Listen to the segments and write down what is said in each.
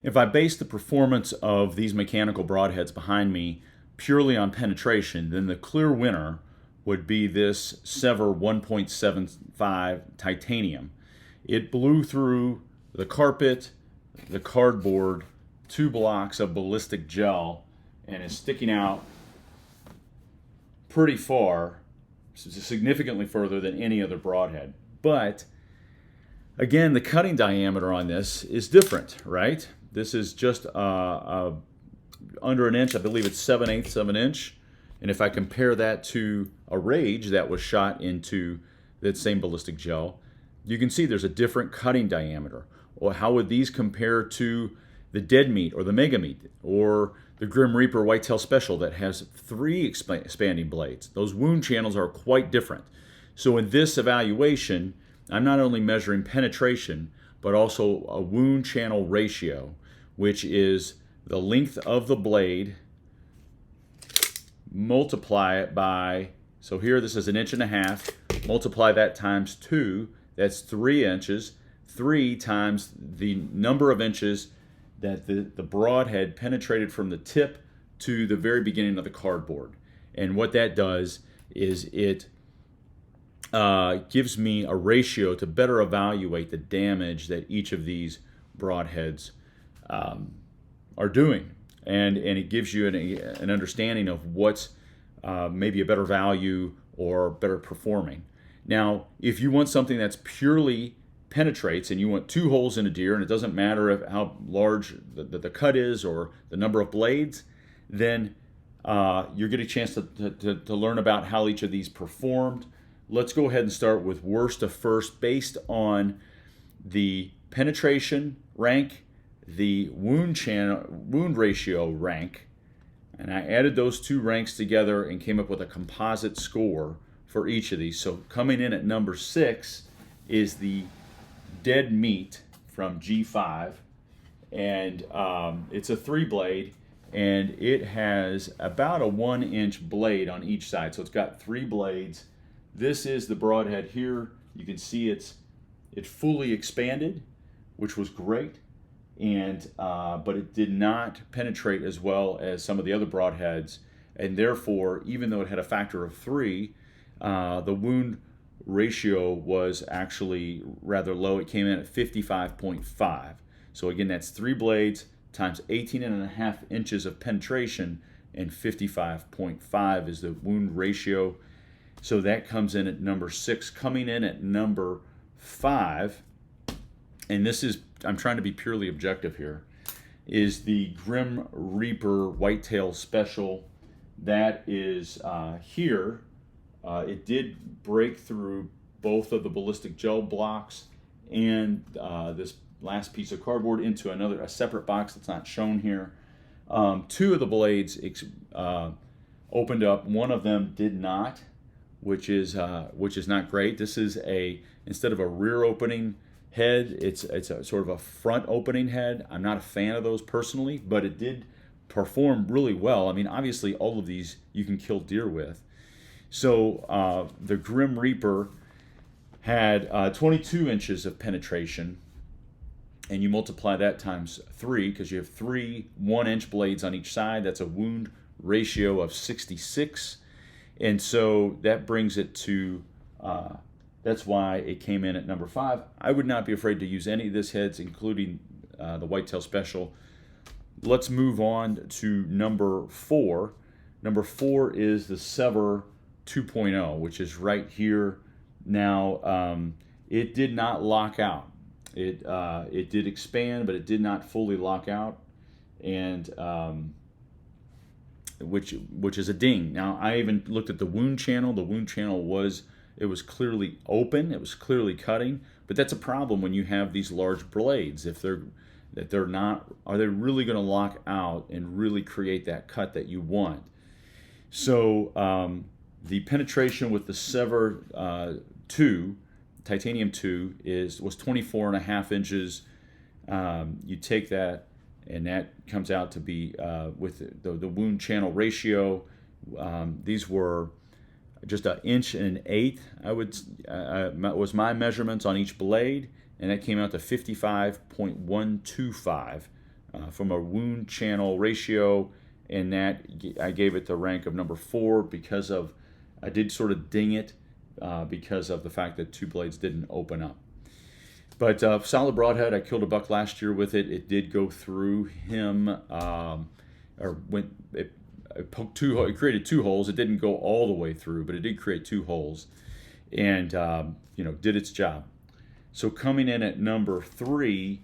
If I base the performance of these mechanical broadheads behind me purely on penetration, then the clear winner would be this Sevr 1.75 titanium. It blew through the carpet, the cardboard, 2 blocks of ballistic gel, and is sticking out pretty far, significantly further than any other broadhead. But again, the cutting diameter on this is different, right? This is just under an inch. I believe it's 7/8 of an inch. And if I compare that to a Rage that was shot into that same ballistic gel, you can see there's a different cutting diameter. Or how would these compare to the Deadmeat or the Megameat or the Grim Reaper Whitetail Special that has 3 expanding blades? Those wound channels are quite different. So in this evaluation, I'm not only measuring penetration, but also a wound channel ratio, which is the length of the blade, multiply it by, so here this is 1.5 inches, multiply that times 2, that's 3 inches, 3 times the number of inches that the broadhead penetrated from the tip to the very beginning of the cardboard. And what that does is it gives me a ratio to better evaluate the damage that each of these broadheads are doing. And it gives you an understanding of what's maybe a better value or better performing. Now, if you want something that's purely penetrates and you want 2 holes in a deer and it doesn't matter how large the cut is or the number of blades, then you're getting a chance to learn about how each of these performed. Let's go ahead and start with worst to first based on the penetration rank, the wound ratio rank, and I added those 2 ranks together and came up with a composite score for each of these. So coming in at number 6 is the Deadmeat from G5, and it's a 3-blade, and it has about a 1-inch blade on each side. So it's got 3 blades. This is the broadhead here. You can see it fully expanded, which was great, and but it did not penetrate as well as some of the other broadheads, and therefore, even though it had a factor of 3, the wound ratio was actually rather low. It came in at 55.5. So again, that's 3 blades times 18.5 inches of penetration, and 55.5 is the wound ratio. So that comes in at number 6. Coming in at number 5, and this is, I'm trying to be purely objective here, is the Grim Reaper Whitetail Special. That is here. It did break through both of the ballistic gel blocks and this last piece of cardboard into a separate box that's not shown here. 2 of the blades opened up. One of them did not, which is not great. This is instead of a rear opening head, it's a sort of a front opening head. I'm not a fan of those personally, but it did perform really well. I mean, obviously all of these you can kill deer with. So the Grim Reaper had 22 inches of penetration, and you multiply that times 3 because you have 3 1-inch blades on each side. That's a wound ratio of 66, and so that brings it to that's why it came in at number 5. I would not be afraid to use any of these heads, including the Whitetail Special. Let's move on to number 4. Number 4 is the Sevr 2.0, which is right here. Now, it did not lock out. It did expand, but it did not fully lock out, and which is a ding. Now, I even looked at the wound channel. The wound channel was clearly open. It was clearly cutting, but that's a problem when you have these large blades. If they're not, are they really going to lock out and really create that cut that you want? So the penetration with the Sevr 2, Titanium 2, was 24.5 inches. You take that, and that comes out to be with the wound channel ratio. These were just 1 1/8 was my measurements on each blade, and that came out to 55.125 from a wound channel ratio, and that I gave it the rank of number 4 because of I did sort of ding it because of the fact that 2 blades didn't open up. But solid broadhead. I killed a buck last year with it. It did go through him, or went. It poked 2. It created 2 holes. It didn't go all the way through, but it did create 2 holes, and did its job. So coming in at number 3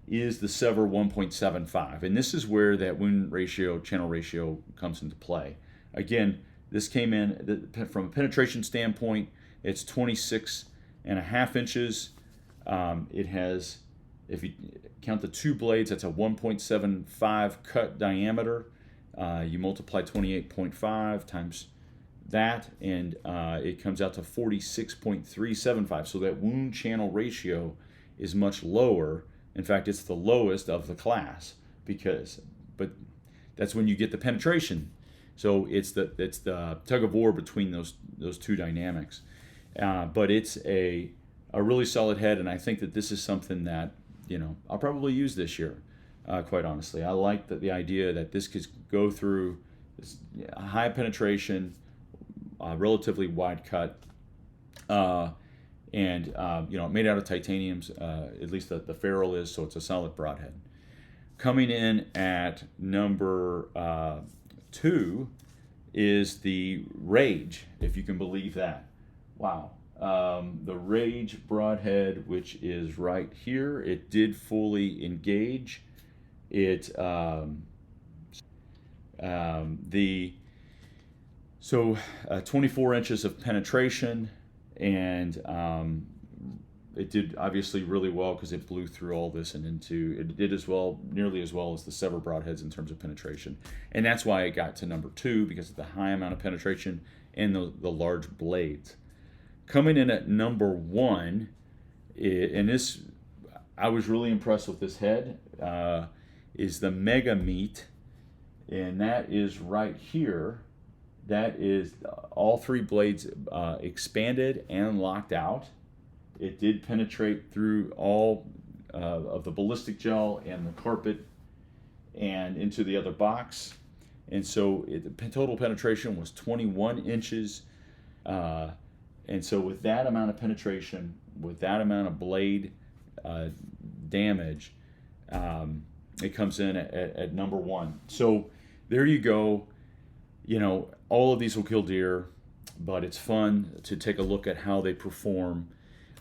is the Sevr 1.75, and this is where that wound ratio, channel ratio comes into play. Again, this came in from a penetration standpoint. It's 26.5 inches. It has, if you count the 2 blades, that's a 1.75 cut diameter. You multiply 28.5 times that, and it comes out to 46.375. So that wound channel ratio is much lower. In fact, it's the lowest of the class but that's when you get the penetration. So it's the tug of war between those 2 dynamics. But it's a really solid head, and I think that this is something that I'll probably use this year. Quite honestly, I like the idea that this could go through this high penetration, relatively wide cut, and made out of titaniums. At least the ferrule is, so it's a solid broadhead. Coming in at number 2 is the Rage, if you can believe that. Wow. The Rage broadhead, which is right here. It did fully engage. It 24 inches of penetration, and it did obviously really well because it blew through all this and it did nearly as well as the Sevr broadheads in terms of penetration, and that's why it got to number 2, because of the high amount of penetration and the large blades. Coming in at number 1, and this I was really impressed with this head. Is the Megameat, and that is right here. That is all 3 blades expanded and locked out. It did penetrate through all of the ballistic gel and the carpet and into the other box, and so the total penetration was 21 inches. And so with that amount of penetration, with that amount of blade damage, it comes in at number 1. So there you go. All of these will kill deer, but it's fun to take a look at how they perform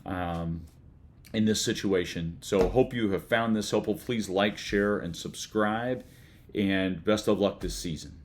in this situation. So hope you have found this helpful. Please like, share, and subscribe, and best of luck this season.